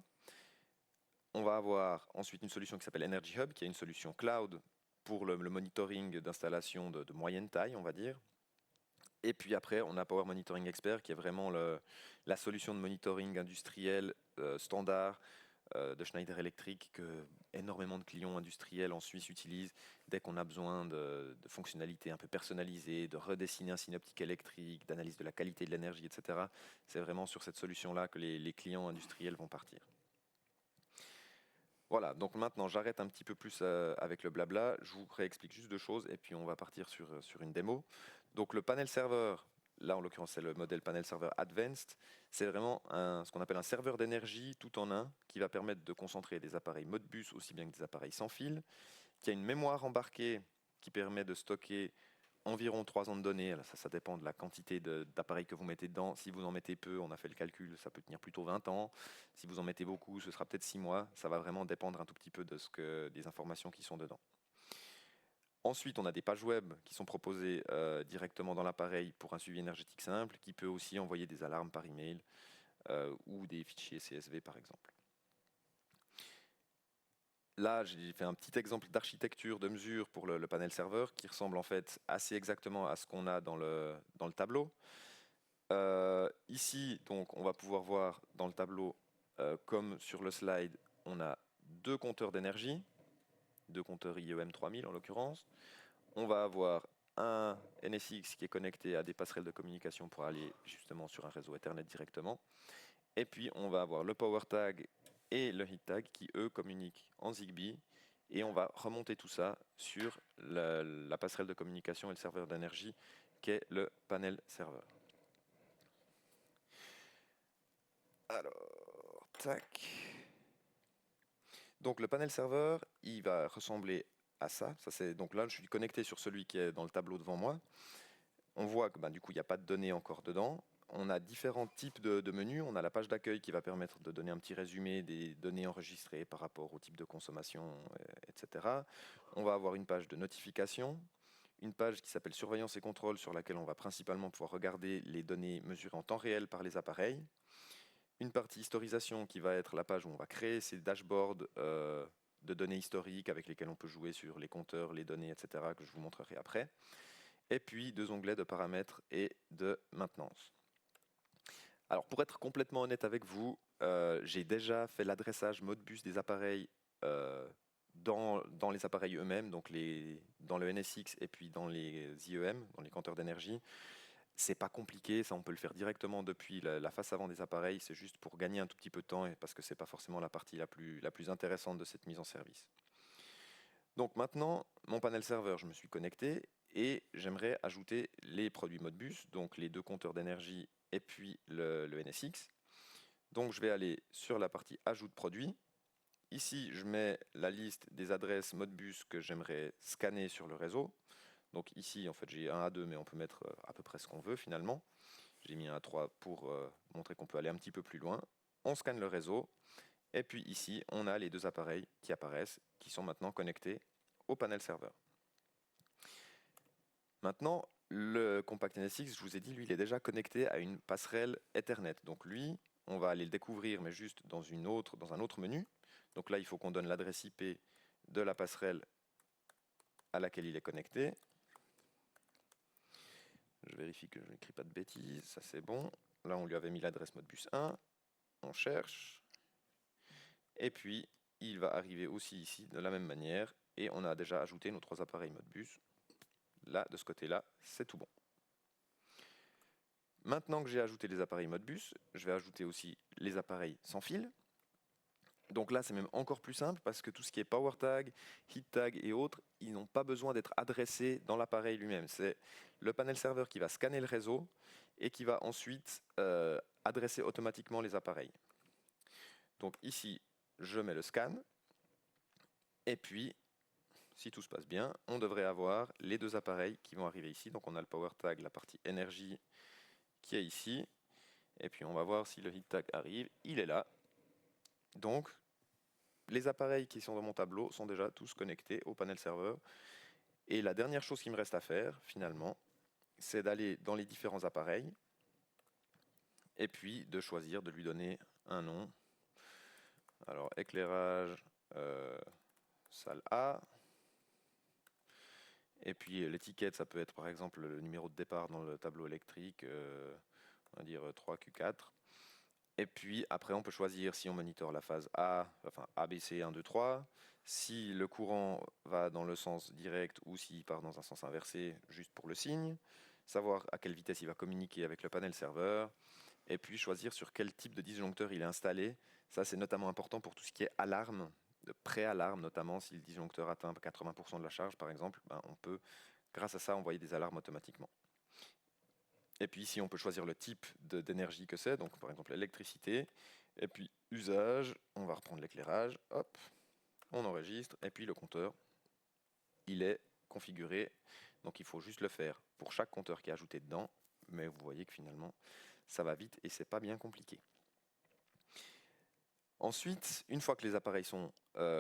On va avoir ensuite une solution qui s'appelle Energy Hub, qui est une solution cloud pour le monitoring d'installation de moyenne taille, on va dire. Et puis après, on a Power Monitoring Expert, qui est vraiment la solution de monitoring industriel standard de Schneider Electric que énormément de clients industriels en Suisse utilisent dès qu'on a besoin de fonctionnalités un peu personnalisées, de redessiner un synoptique électrique, d'analyse de la qualité de l'énergie, etc. C'est vraiment sur cette solution-là que les clients industriels vont partir. Voilà, donc maintenant j'arrête un petit peu plus avec le blabla, je vous réexplique juste 2 choses et puis on va partir sur une démo. Donc le panel serveur, là en l'occurrence c'est le modèle panel serveur Advanced, c'est vraiment ce qu'on appelle un serveur d'énergie tout en un qui va permettre de concentrer des appareils Modbus aussi bien que des appareils sans fil, qui a une mémoire embarquée qui permet de stocker environ 3 ans de données. Alors ça dépend de la quantité d'appareils que vous mettez dedans. Si vous en mettez peu, on a fait le calcul, ça peut tenir plutôt 20 ans. Si vous en mettez beaucoup, ce sera peut-être 6 mois. Ça va vraiment dépendre un tout petit peu des informations qui sont dedans. Ensuite, on a des pages web qui sont proposées directement dans l'appareil pour un suivi énergétique simple, qui peut aussi envoyer des alarmes par email ou des fichiers CSV par exemple. Là, j'ai fait un petit exemple d'architecture de mesure pour le panel serveur qui ressemble en fait assez exactement à ce qu'on a dans le tableau. Ici, donc, on va pouvoir voir dans le tableau, comme sur le slide, on a 2 compteurs d'énergie, 2 compteurs IEM 3000 en l'occurrence. On va avoir un NSX qui est connecté à des passerelles de communication pour aller justement sur un réseau Ethernet directement. Et puis, on va avoir le Power Tag et le Heat Tag qui, eux, communiquent en Zigbee. Et on va remonter tout ça sur la passerelle de communication et le serveur d'énergie qu'est le panel serveur. Alors, tac. Donc le panel serveur, il va ressembler à ça. Donc là, je suis connecté sur celui qui est dans le tableau devant moi. On voit que du coup, il n'y a pas de données encore dedans. On a différents types de menus. On a la page d'accueil qui va permettre de donner un petit résumé des données enregistrées par rapport au type de consommation, etc. On va avoir une page de notification, une page qui s'appelle surveillance et contrôle sur laquelle on va principalement pouvoir regarder les données mesurées en temps réel par les appareils. Une partie historisation qui va être la page où on va créer ces dashboards de données historiques avec lesquels on peut jouer sur les compteurs, les données, etc. que je vous montrerai après. Et puis 2 onglets de paramètres et de maintenance. Alors pour être complètement honnête avec vous, j'ai déjà fait l'adressage Modbus des appareils dans les appareils eux-mêmes, donc dans le NSX et puis dans les IEM, dans les compteurs d'énergie. C'est pas compliqué, ça on peut le faire directement depuis la face avant des appareils, c'est juste pour gagner un tout petit peu de temps et parce que c'est pas forcément la partie la plus intéressante de cette mise en service. Donc maintenant, mon panel serveur, je me suis connecté et j'aimerais ajouter les produits Modbus, donc les deux compteurs d'énergie et puis le NSX. Donc je vais aller sur la partie ajout de produits. Ici, je mets la liste des adresses Modbus que j'aimerais scanner sur le réseau. Donc ici, en fait, j'ai un A2, mais on peut mettre à peu près ce qu'on veut finalement. J'ai mis un A3 pour montrer qu'on peut aller un petit peu plus loin. On scanne le réseau. Et puis ici, on a les deux appareils qui apparaissent, qui sont maintenant connectés au panel serveur. Maintenant, le Compact NSX, je vous ai dit, lui, il est déjà connecté à une passerelle Ethernet. Donc lui, on va aller le découvrir, mais juste dans un autre menu. Donc là, il faut qu'on donne l'adresse IP de la passerelle à laquelle il est connecté. Je vérifie que je n'écris pas de bêtises, ça c'est bon. Là, on lui avait mis l'adresse Modbus 1. On cherche. Et puis, il va arriver aussi ici de la même manière. Et on a déjà ajouté nos 3 appareils Modbus. Là, de ce côté-là, c'est tout bon. Maintenant que j'ai ajouté les appareils Modbus, je vais ajouter aussi les appareils sans fil. Donc là, c'est même encore plus simple parce que tout ce qui est power tag, heat tag et autres, ils n'ont pas besoin d'être adressés dans l'appareil lui-même. C'est le panel serveur qui va scanner le réseau et qui va ensuite adresser automatiquement les appareils. Donc ici, je mets le scan. Et puis, si tout se passe bien, on devrait avoir les deux appareils qui vont arriver ici. Donc on a le power tag, la partie énergie qui est ici. Et puis on va voir si le heat tag arrive. Il est là. Donc, les appareils qui sont dans mon tableau sont déjà tous connectés au panel serveur. Et la dernière chose qui me reste à faire, finalement, c'est d'aller dans les différents appareils et puis de choisir de lui donner un nom. Alors, éclairage, salle A. Et puis l'étiquette, ça peut être par exemple le numéro de départ dans le tableau électrique, on va dire 3Q4. Et puis après, on peut choisir si on monitore la phase A, enfin ABC 1, 2, 3, si le courant va dans le sens direct ou s'il part dans un sens inversé, juste pour le signe, savoir à quelle vitesse il va communiquer avec le panel serveur, et puis choisir sur quel type de disjoncteur il est installé. Ça, c'est notamment important pour tout ce qui est alarme, de pré-alarme, notamment si le disjoncteur atteint 80% de la charge, par exemple, ben, on peut, grâce à ça, envoyer des alarmes automatiquement. Et puis ici, on peut choisir le type d'énergie que c'est, donc par exemple l'électricité. Et puis usage, on va reprendre l'éclairage, hop, on enregistre, et puis le compteur, il est configuré. Donc il faut juste le faire pour chaque compteur qui est ajouté dedans, mais vous voyez que finalement, ça va vite et c'est pas bien compliqué. Ensuite, une fois que les appareils sont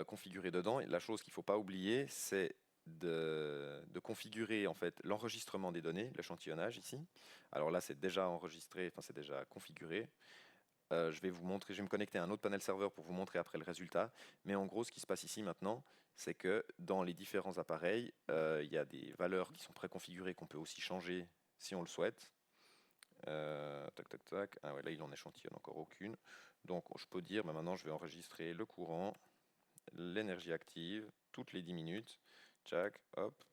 configurés dedans, la chose qu'il ne faut pas oublier, c'est de configurer en fait l'enregistrement des données, l'échantillonnage ici. Alors là, c'est déjà enregistré, enfin c'est déjà configuré. Je vais vous montrer, je vais me connecter à un autre panel serveur pour vous montrer après le résultat. Mais en gros, ce qui se passe ici maintenant, c'est que dans les différents appareils, il y a des valeurs qui sont préconfigurées qu'on peut aussi changer si on le souhaite. Tac, tac, tac. Ah ouais, là, il en échantillonne encore aucune. Donc, je peux dire, bah, maintenant, je vais enregistrer le courant, l'énergie active, toutes les 10 minutes. Tchac, hop.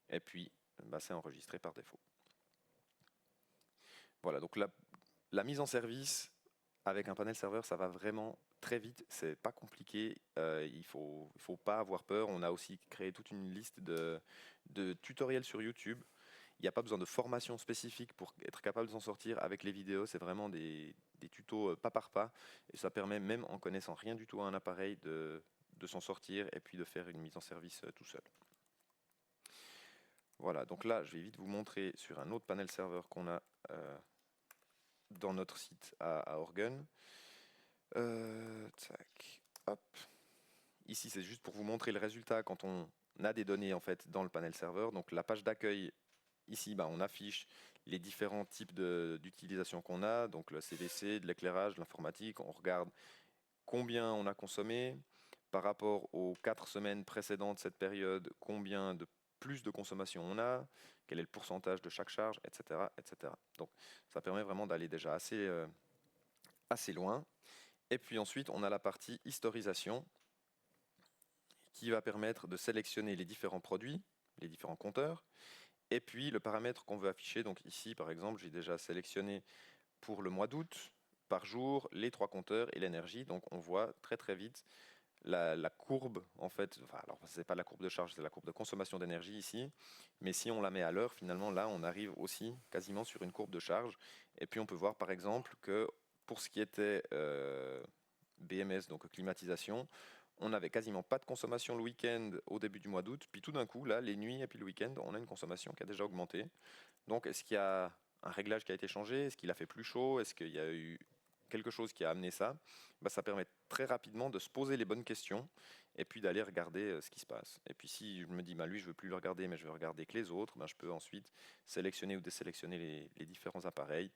Et puis, bah, c'est enregistré par défaut. Voilà, donc la mise en service avec un panel serveur, ça va vraiment très vite. C'est pas compliqué. Il faut pas avoir peur. On a aussi créé toute une liste de tutoriels sur YouTube. Il n'y a pas besoin de formation spécifique pour être capable de s'en sortir avec les vidéos. C'est vraiment des tutos pas par pas. Et ça permet, même en connaissant rien du tout à un appareil, de s'en sortir et puis de faire une mise en service tout seul. Voilà, donc là, je vais vite vous montrer sur un autre panel serveur qu'on a dans notre site à Orgun. Tac, hop. Ici, c'est juste pour vous montrer le résultat quand on a des données en fait dans le panel serveur. Donc la page d'accueil, ici, bah, on affiche les différents types d'utilisation qu'on a, donc le CVC, de l'éclairage, de l'informatique. On regarde combien on a consommé par rapport aux 4 semaines précédentes cette période, combien de plus de consommation on a, quel est le pourcentage de chaque charge, etc. etc. Donc ça permet vraiment d'aller déjà assez loin. Et puis ensuite, on a la partie historisation qui va permettre de sélectionner les différents produits, les différents compteurs, et puis le paramètre qu'on veut afficher. Donc ici, par exemple, j'ai déjà sélectionné pour le mois d'août, par jour, les 3 compteurs et l'énergie. Donc on voit très très vite la courbe, en fait, enfin, alors c'est pas la courbe de charge, c'est la courbe de consommation d'énergie ici, mais si on la met à l'heure, finalement, là, on arrive aussi quasiment sur une courbe de charge. Et puis, on peut voir, par exemple, que pour ce qui était BMS, donc climatisation, on n'avait quasiment pas de consommation le week-end au début du mois d'août, puis tout d'un coup, là, les nuits et puis le week-end, on a une consommation qui a déjà augmenté. Donc, est-ce qu'il y a un réglage qui a été changé? Est-ce qu'il a fait plus chaud? Est-ce qu'il y a eu quelque chose qui a amené ça? Ça permet très rapidement de se poser les bonnes questions et puis d'aller regarder ce qui se passe. Et puis si je me dis, lui, je ne veux plus le regarder, mais je veux regarder que les autres, je peux ensuite sélectionner ou désélectionner les différents appareils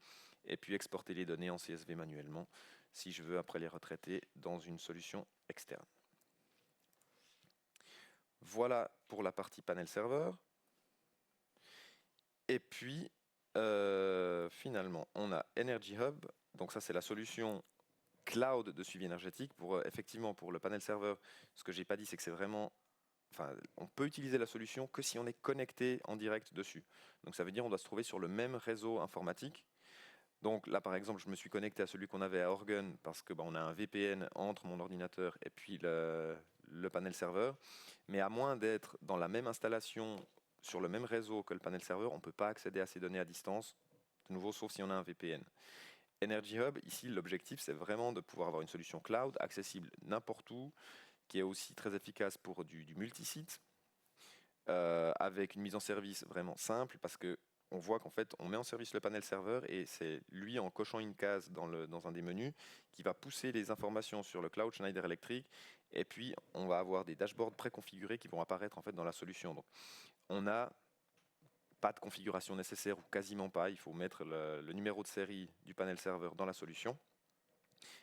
et puis exporter les données en CSV manuellement si je veux après les retraiter dans une solution externe. Voilà pour la partie panel serveur. Et puis, finalement, on a Energy Hub. Donc ça, c'est la solution cloud de suivi énergétique. Effectivement, pour le panel serveur, ce que j'ai pas dit, c'est que c'est vraiment... Enfin, on peut utiliser la solution que si on est connecté en direct dessus. Donc ça veut dire on doit se trouver sur le même réseau informatique. Donc là, par exemple, je me suis connecté à celui qu'on avait à Orgun parce que on a un VPN entre mon ordinateur et puis le panel serveur. Mais à moins d'être dans la même installation sur le même réseau que le panel serveur, on ne peut pas accéder à ces données à distance, de nouveau, sauf si on a un VPN. Energy Hub, ici, l'objectif, c'est vraiment de pouvoir avoir une solution cloud accessible n'importe où, qui est aussi très efficace pour du multisite, avec une mise en service vraiment simple, parce que on voit qu'en fait, on met en service le panel serveur et c'est lui, en cochant une case dans un des menus, qui va pousser les informations sur le cloud Schneider Electric. Et puis, on va avoir des dashboards préconfigurés qui vont apparaître en fait dans la solution. Donc, on n'a pas de configuration nécessaire ou quasiment pas. Il faut mettre le numéro de série du panel serveur dans la solution.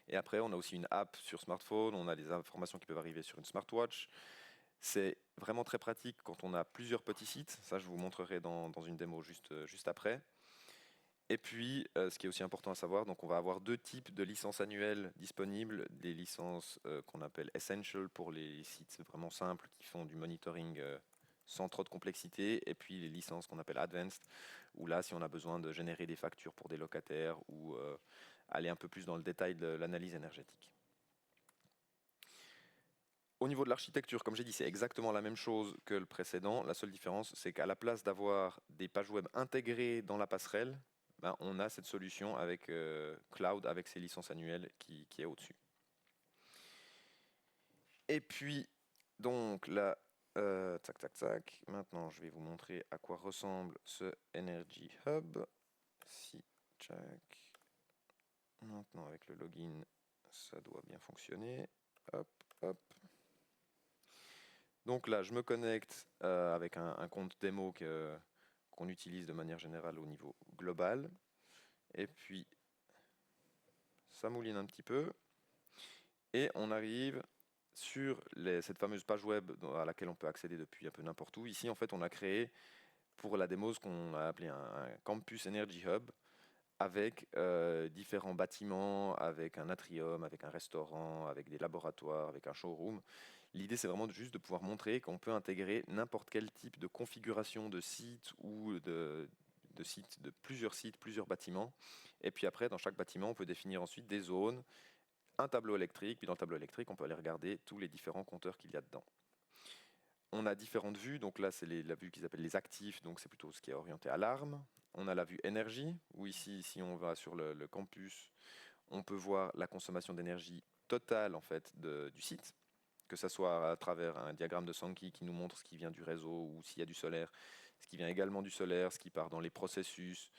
Et après, on a aussi une app sur smartphone. On a des informations qui peuvent arriver sur une smartwatch. C'est vraiment très pratique quand on a plusieurs petits sites. Ça, je vous montrerai dans une démo juste après. Et puis, ce qui est aussi important à savoir, donc on va avoir deux types de licences annuelles disponibles. Des licences qu'on appelle Essential pour les sites vraiment simples qui font du monitoring sans trop de complexité. Et puis les licences qu'on appelle Advanced, où là, si on a besoin de générer des factures pour des locataires ou aller un peu plus dans le détail de l'analyse énergétique. Au niveau de l'architecture, comme j'ai dit, c'est exactement la même chose que le précédent. La seule différence, c'est qu'à la place d'avoir des pages web intégrées dans la passerelle, on a cette solution avec Cloud, avec ses licences annuelles qui est au-dessus. Et puis, donc là, tac. Maintenant, je vais vous montrer à quoi ressemble ce Energy Hub. Si, check. Maintenant, avec le login, ça doit bien fonctionner. Hop. Donc là, je me connecte avec un compte démo qu'on utilise de manière générale au niveau global. Et puis, ça mouline un petit peu. Et on arrive sur cette fameuse page web à laquelle on peut accéder depuis un peu n'importe où. Ici, en fait, on a créé pour la démo ce qu'on a appelé un Campus Energy Hub avec différents bâtiments, avec un atrium, avec un restaurant, avec des laboratoires, avec un showroom. L'idée, c'est vraiment juste de pouvoir montrer qu'on peut intégrer n'importe quel type de configuration de site ou de plusieurs sites, plusieurs bâtiments. Et puis après, dans chaque bâtiment, on peut définir ensuite des zones, un tableau électrique. Puis dans le tableau électrique, on peut aller regarder tous les différents compteurs qu'il y a dedans. On a différentes vues. Donc là, c'est la vue qu'ils appellent les actifs. Donc c'est plutôt ce qui est orienté à l'arme. On a la vue énergie, où ici, si on va sur le campus, on peut voir la consommation d'énergie totale en fait, du site, que ce soit à travers un diagramme de Sankey qui nous montre ce qui vient du réseau ou s'il y a du solaire, ce qui vient également du solaire, ce qui part dans les processus,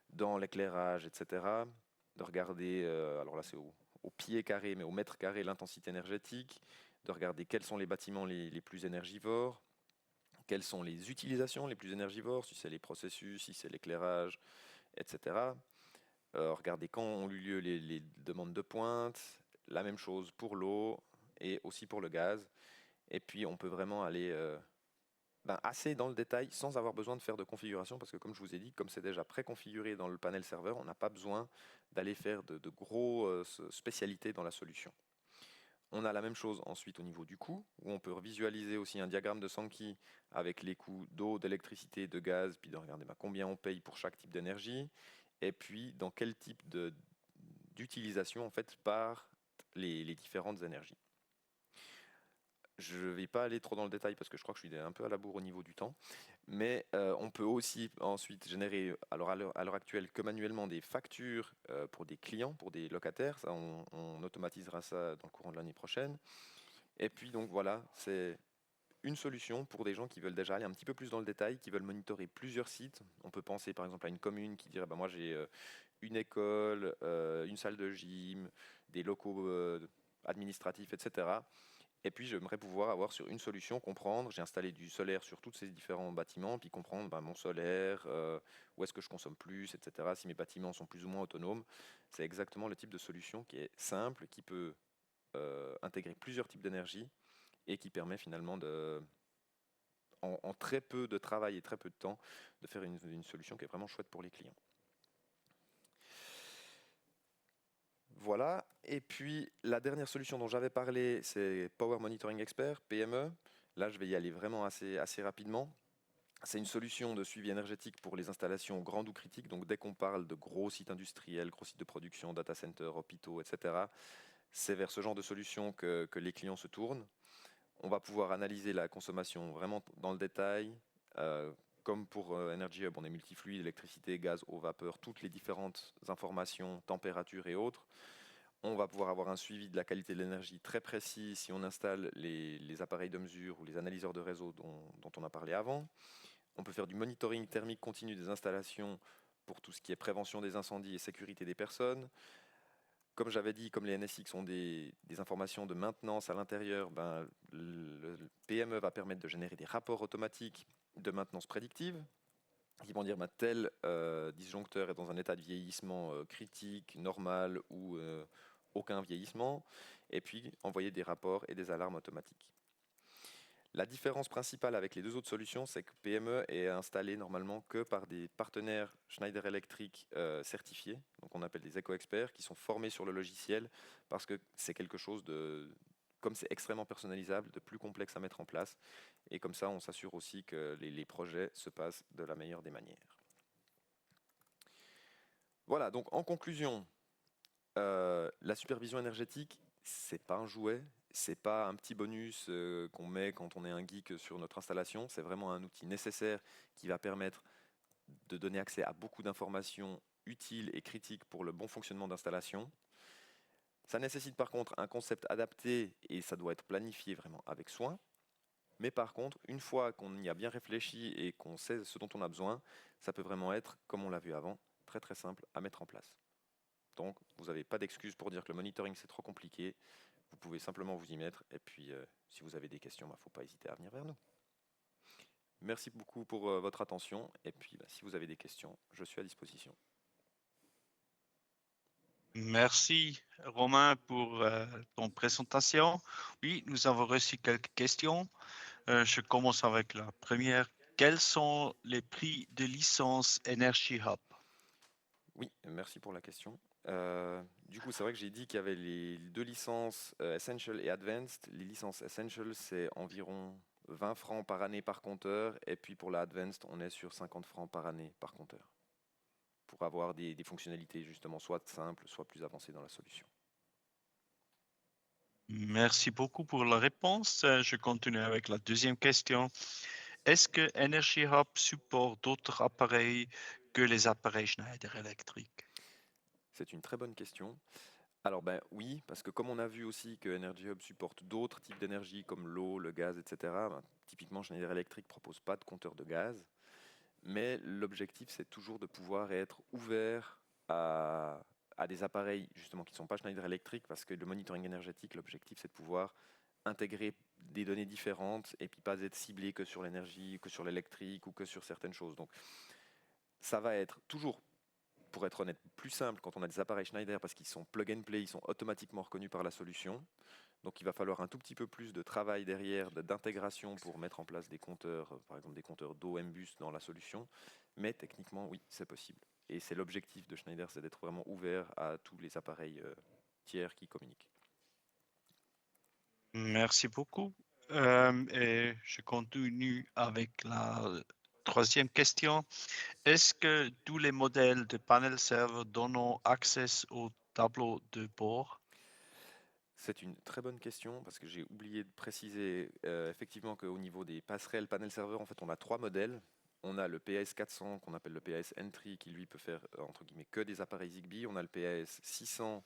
dans l'éclairage, etc. De regarder, alors là c'est au pied carré, mais au mètre carré, l'intensité énergétique, de regarder quels sont les bâtiments les plus énergivores, quelles sont les utilisations les plus énergivores, si c'est les processus, si c'est l'éclairage, etc. Regarder quand ont eu lieu les demandes de pointe, la même chose pour l'eau et aussi pour le gaz. Et puis on peut vraiment aller assez dans le détail sans avoir besoin de faire de configuration parce que comme je vous ai dit, comme c'est déjà préconfiguré dans le panel serveur, on n'a pas besoin d'aller faire de gros spécialités dans la solution. On a la même chose ensuite au niveau du coût, où on peut visualiser aussi un diagramme de Sankey avec les coûts d'eau, d'électricité, de gaz, puis de regarder combien on paye pour chaque type d'énergie, et puis dans quel type d'utilisation en fait par les différentes énergies. Je ne vais pas aller trop dans le détail parce que je crois que je suis un peu à la bourre au niveau du temps. Mais on peut aussi ensuite générer, alors à l'heure actuelle, que manuellement des factures pour des clients, pour des locataires. Ça, on automatisera ça dans le courant de l'année prochaine. Et puis donc voilà, c'est une solution pour des gens qui veulent déjà aller un petit peu plus dans le détail, qui veulent monitorer plusieurs sites. On peut penser par exemple à une commune qui dirait, bah, moi j'ai une école, une salle de gym, des locaux administratifs, etc. Et puis j'aimerais pouvoir avoir sur une solution, comprendre, j'ai installé du solaire sur tous ces différents bâtiments, puis comprendre ben, mon solaire, où est-ce que je consomme plus, etc. Si mes bâtiments sont plus ou moins autonomes. C'est exactement le type de solution qui est simple, qui peut intégrer plusieurs types d'énergie et qui permet finalement en très peu de travail et très peu de temps, de faire une solution qui est vraiment chouette pour les clients. Voilà. Et puis la dernière solution dont j'avais parlé, c'est Power Monitoring Expert, PME. Là, je vais y aller vraiment assez rapidement. C'est une solution de suivi énergétique pour les installations grandes ou critiques. Donc dès qu'on parle de gros sites industriels, gros sites de production, data centers, hôpitaux, etc., c'est vers ce genre de solution que les clients se tournent. On va pouvoir analyser la consommation vraiment dans le détail. Comme pour Energy Hub, on est multifluide, électricité, gaz, eau, vapeur, toutes les différentes informations, température et autres. On va pouvoir avoir un suivi de la qualité de l'énergie très précis si on installe les appareils de mesure ou les analyseurs de réseau dont on a parlé avant. On peut faire du monitoring thermique continu des installations pour tout ce qui est prévention des incendies et sécurité des personnes. Comme j'avais dit, comme les NSX ont des informations de maintenance à l'intérieur, ben, le PME va permettre de générer des rapports automatiques de maintenance prédictive qui vont dire ben, tel disjoncteur est dans un état de vieillissement critique, normal ou aucun vieillissement, et puis envoyer des rapports et des alarmes automatiques. La différence principale avec les deux autres solutions, c'est que PME est installé normalement que par des partenaires Schneider Electric certifiés, donc on appelle des éco-experts, qui sont formés sur le logiciel, parce que c'est quelque chose de, comme c'est extrêmement personnalisable, de plus complexe à mettre en place, et comme ça on s'assure aussi que les projets se passent de la meilleure des manières. Voilà, donc en conclusion, la supervision énergétique, c'est pas un jouet, c'est pas un petit bonus qu'on met quand on est un geek sur notre installation, c'est vraiment un outil nécessaire qui va permettre de donner accès à beaucoup d'informations utiles et critiques pour le bon fonctionnement d'installation. Ça nécessite par contre un concept adapté et ça doit être planifié vraiment avec soin. Mais par contre, une fois qu'on y a bien réfléchi et qu'on sait ce dont on a besoin, ça peut vraiment être, comme on l'a vu avant, très très simple à mettre en place. Donc, vous n'avez pas d'excuse pour dire que le monitoring c'est trop compliqué. Vous pouvez simplement vous y mettre. Et puis, si vous avez des questions, il ne faut pas hésiter à venir vers nous. Merci beaucoup pour votre attention. Et puis, si vous avez des questions, je suis à disposition. Merci Romain pour ton présentation. Oui, nous avons reçu quelques questions. Je commence avec la première. Quels sont les prix de licence Energy Hub? Oui, merci pour la question. Du coup, c'est vrai que j'ai dit qu'il y avait les deux licences Essential et Advanced. Les licences Essential, c'est environ 20 francs par année par compteur. Et puis pour la Advanced, on est sur 50 francs par année par compteur. Pour avoir des fonctionnalités justement soit simples, soit plus avancées dans la solution. Merci beaucoup pour la réponse. Je continue avec la deuxième question. Est-ce que Energy Hub supporte d'autres appareils que les appareils Schneider Electric? C'est une très bonne question. Alors ben oui, parce que comme on a vu aussi que Energy Hub supporte d'autres types d'énergie comme l'eau, le gaz, etc. Ben, typiquement Schneider Electric ne propose pas de compteur de gaz, mais l'objectif c'est toujours de pouvoir être ouvert à des appareils justement qui ne sont pas Schneider Electric, parce que le monitoring énergétique, l'objectif c'est de pouvoir intégrer des données différentes et puis pas être ciblé que sur l'énergie, que sur l'électrique ou que sur certaines choses. Donc ça va être toujours, pour être honnête, plus simple quand on a des appareils Schneider parce qu'ils sont plug and play, ils sont automatiquement reconnus par la solution. Donc il va falloir un tout petit peu plus de travail derrière, d'intégration pour mettre en place des compteurs, par exemple des compteurs d'eau MBUS dans la solution. Mais techniquement, oui, c'est possible. Et c'est l'objectif de Schneider, c'est d'être vraiment ouvert à tous les appareils tiers qui communiquent. Merci beaucoup. Et je continue avec la troisième question. Est-ce que tous les modèles de panel serveurs donnent accès au tableau de bord? C'est une très bonne question parce que j'ai oublié de préciser effectivement qu'au niveau des passerelles panel serveur, en fait, on a 3 modèles. On a le PAS 400 qu'on appelle le PAS Entry qui lui peut faire entre guillemets que des appareils Zigbee. On a le PAS 600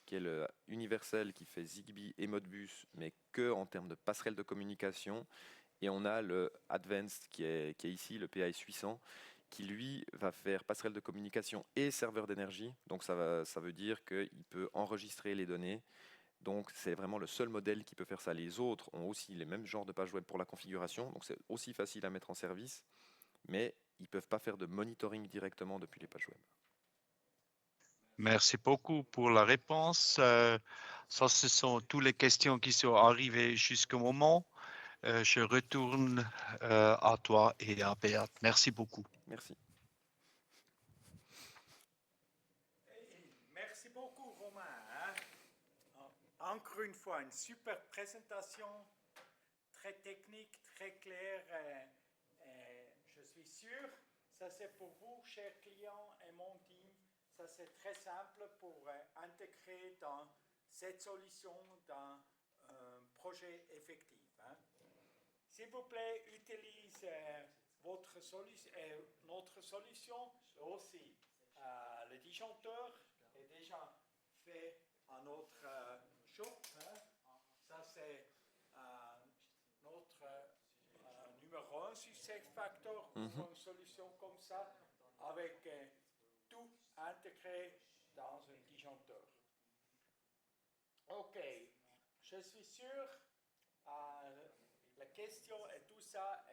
qui est le universel qui fait Zigbee et Modbus mais que en termes de passerelle de communication. Et on a le Advanced qui est ici, le PAS 800 qui lui va faire passerelle de communication et serveur d'énergie. Donc ça veut dire qu'il peut enregistrer les données. Donc c'est vraiment le seul modèle qui peut faire ça. Les autres ont aussi les mêmes genres de pages web pour la configuration, donc c'est aussi facile à mettre en service, mais ils ne peuvent pas faire de monitoring directement depuis les pages web. Merci beaucoup pour la réponse. Ça, ce sont toutes les questions qui sont arrivées jusqu'au moment. Je retourne à toi et à Beat. Merci beaucoup. Merci. Merci beaucoup, Romain. Encore une fois, une super présentation, très technique, très claire. Je suis sûr, ça c'est pour vous, chers clients et mon team, ça c'est très simple pour intégrer dans cette solution dans un projet effectif. S'il vous plaît, utilisez notre solution aussi. Le disjoncteur est déjà fait à notre shop. Ça, c'est notre numéro 1 success factor pour une solution comme ça, avec tout intégré dans un disjoncteur. OK, je suis sûr, la question et tout ça,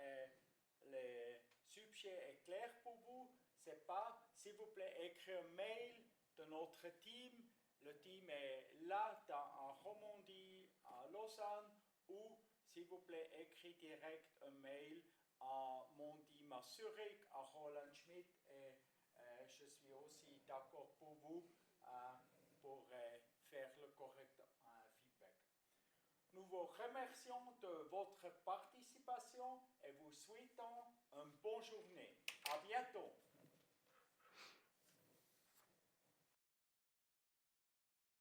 le sujet est clair pour vous. C'est pas, s'il vous plaît, écrire un mail de notre team. Le team est là en Romandie, à Lausanne, ou s'il vous plaît, écrire direct un mail à mon team à Zurich, à Roland Schmidt, et je suis aussi d'accord pour vous pour faire le correct feedback. Nous vous remercions de votre participation et vous souhaitons une bonne journée. À bientôt.